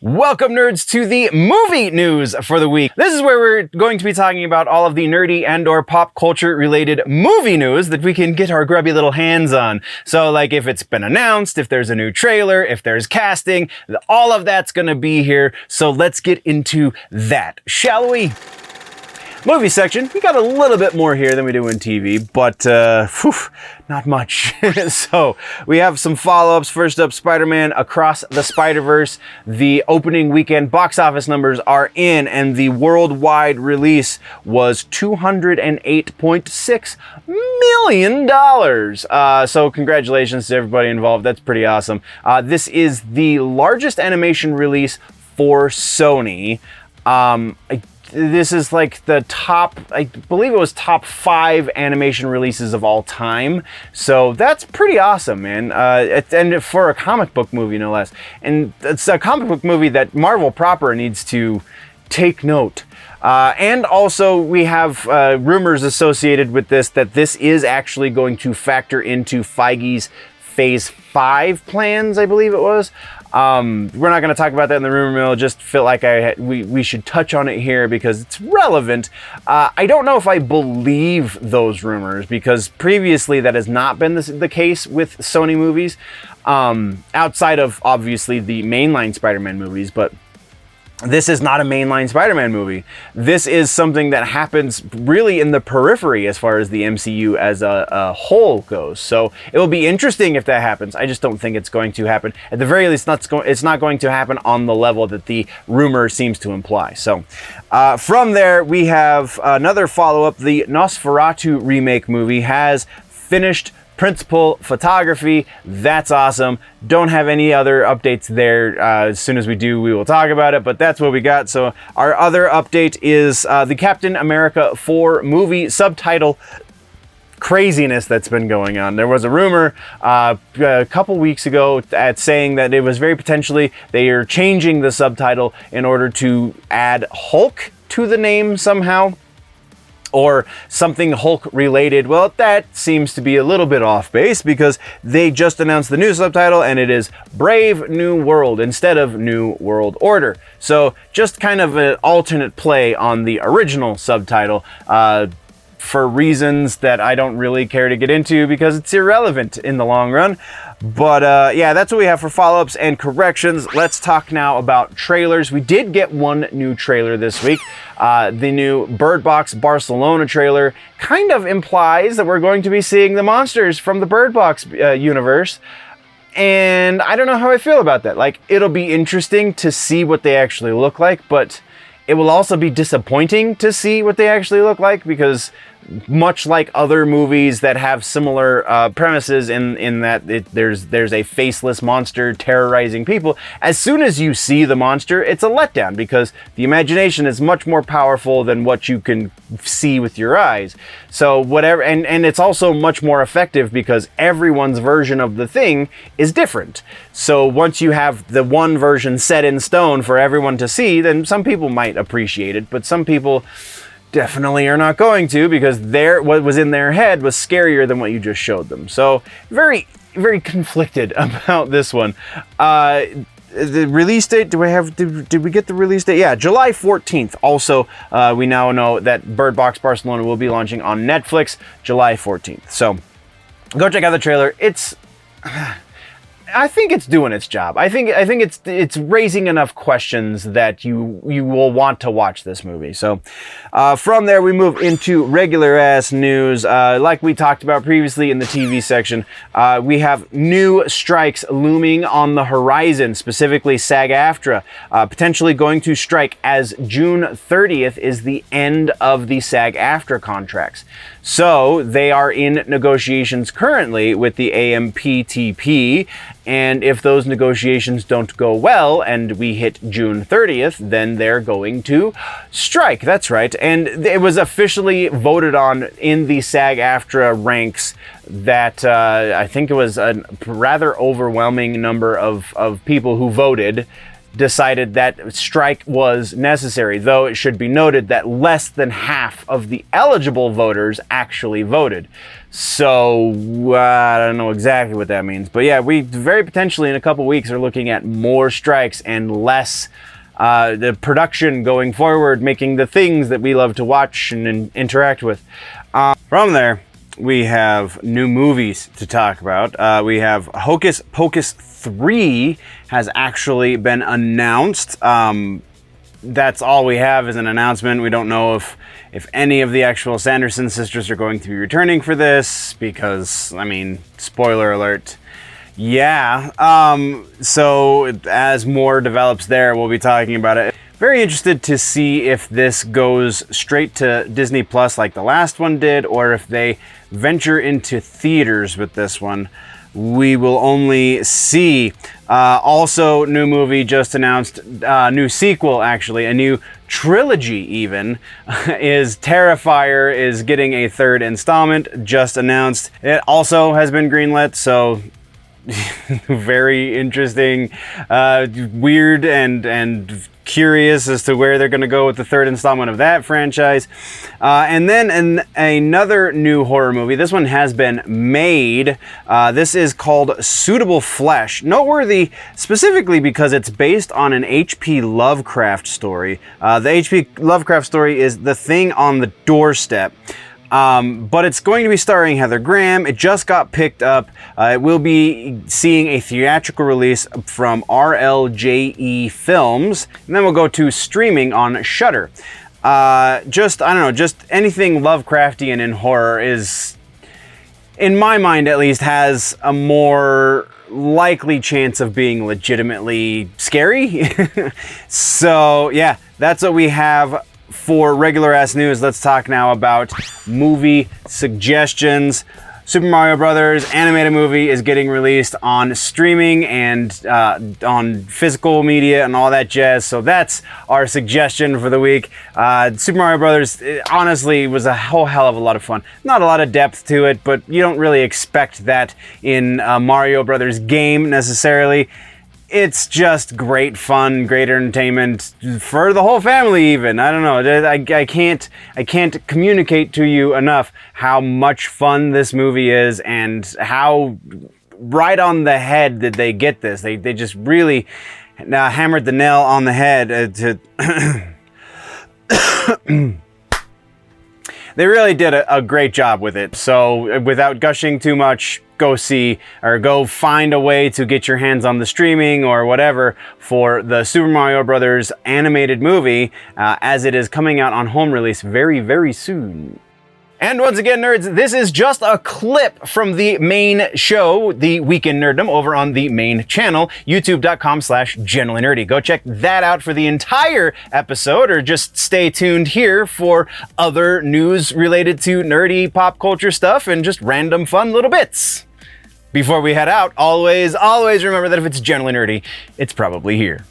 Welcome, nerds, to the movie news for the week. This is where we're going to be talking about all of the nerdy and/or pop culture related movie news that we can get our grubby little hands on. So, like, if it's been announced, if there's a new trailer, if there's casting, all of that's gonna be here. So let's get into that, shall we? Movie section, we got a little bit more here than we do in TV, but not much. So we have some follow-ups. First up, Spider-Man Across the Spiderverse. The opening weekend box office numbers are in, and the worldwide release was $208.6 million. So congratulations to everybody involved. That's pretty awesome. This is the largest animation release for Sony. This is like the top, I believe it was top 5 animation releases of all time. So that's pretty awesome, man. And for a comic book movie, no less. And it's a comic book movie that Marvel proper needs to take note. And also we have rumors associated with this, that this is actually going to factor into Feige's Phase 5 plans, I believe it was. We're not going to talk about that in the rumor mill. Just feel like we should touch on it here because it's relevant. I don't know if I believe those rumors because previously that has not been the case with Sony movies, outside of obviously the mainline Spider-Man movies, but this is not a mainline Spider-Man movie. This is something that happens really in the periphery as far as the MCU as a whole goes. So it will be interesting if that happens. I just don't think it's going to happen. At the very least, it's not going to happen on the level that the rumor seems to imply. So from there, we have another follow-up. The Nosferatu remake movie has finished principal photography. That's awesome. Don't have any other updates there. As soon as we do, we will talk about it, but that's what we got. So our other update is the Captain America 4 movie subtitle craziness that's been going on. There was a rumor a couple weeks ago saying that it was very potentially they are changing the subtitle in order to add Hulk to the name somehow, or something Hulk related. Well, that seems to be a little bit off base because they just announced the new subtitle and it is Brave New World instead of New World Order. So just kind of an alternate play on the original subtitle, for reasons that I don't really care to get into because it's irrelevant in the long run. But yeah, that's what we have for follow-ups and corrections. Let's talk now about trailers. We did get one new trailer this week. The new Bird Box Barcelona trailer kind of implies that we're going to be seeing the monsters from the Bird Box universe. And I don't know how I feel about that. Like, it'll be interesting to see what they actually look like, but it will also be disappointing to see what they actually look like because much like other movies that have similar premises in that there's a faceless monster terrorizing people, as soon as you see the monster, it's a letdown because the imagination is much more powerful than what you can see with your eyes. So whatever, and it's also much more effective because everyone's version of the thing is different. So once you have the one version set in stone for everyone to see, then some people might appreciate it, but some people definitely are not going to because what was in their head was scarier than what you just showed them. So very, very conflicted about this one. The release date, did we get the release date? Yeah, July 14th. Also, we now know that Bird Box Barcelona will be launching on Netflix July 14th. So go check out the trailer. I think it's doing its job. I think it's raising enough questions that you will want to watch this movie. So from there we move into regular ass news. Like we talked about previously in the TV section, we have new strikes looming on the horizon, specifically SAG-AFTRA, potentially going to strike as June 30th is the end of the SAG-AFTRA contracts. So they are in negotiations currently with the AMPTP, and if those negotiations don't go well and we hit June 30th, then they're going to strike. That's right. And it was officially voted on in the SAG-AFTRA ranks that I think it was a rather overwhelming number of people who voted decided that strike was necessary, though it should be noted that less than half of the eligible voters actually voted. So I don't know exactly what that means, but yeah, we very potentially in a couple weeks are looking at more strikes and less the production going forward, making the things that we love to watch and interact with. From there, we have new movies to talk about. We have Hocus Pocus 3 has actually been announced. That's all we have is an announcement. We don't know if any of the actual Sanderson sisters are going to be returning for this because, I mean, spoiler alert. Yeah, so as more develops there, we'll be talking about it. Very interested to see if this goes straight to Disney Plus like the last one did, or if they venture into theaters with this one. We will only see. Also, new movie just announced, new sequel actually, a new trilogy even, is Terrifier is getting a third installment, just announced. It also has been greenlit, so very interesting, weird and curious as to where they're going to go with the third installment of that franchise. And then another new horror movie. This one has been made. This is called Suitable Flesh. Noteworthy specifically because it's based on an HP Lovecraft story. The HP Lovecraft story is The Thing on the Doorstep. But it's going to be starring Heather Graham. It just got picked up. It will be seeing a theatrical release from RLJE Films, and then we'll go to streaming on Shudder. I don't know, just anything Lovecraftian in horror is, in my mind at least, has a more likely chance of being legitimately scary. So yeah, that's what we have for regular ass news. Let's talk now about movie suggestions. Super Mario Brothers animated movie is getting released on streaming and on physical media and all that jazz. So that's our suggestion for the week. Super Mario Brothers honestly was a whole hell of a lot of fun. Not a lot of depth to it, but you don't really expect that in a Mario Brothers game necessarily. It's just great fun, great entertainment for the whole family even. I don't know, I can't communicate to you enough how much fun this movie is and how right on the head that they get this. They just really hammered the nail on the head They really did a great job with it. So without gushing too much, go see or go find a way to get your hands on the streaming or whatever for the Super Mario Brothers animated movie as it is coming out on home release very, very soon. And once again, nerds, this is just a clip from the main show, the Weekend Nerddom, over on the main channel, youtube.com/generallynerdy. Go check that out for the entire episode, or just stay tuned here for other news related to nerdy pop culture stuff and just random fun little bits. Before we head out, always remember that if it's generally nerdy, it's probably here.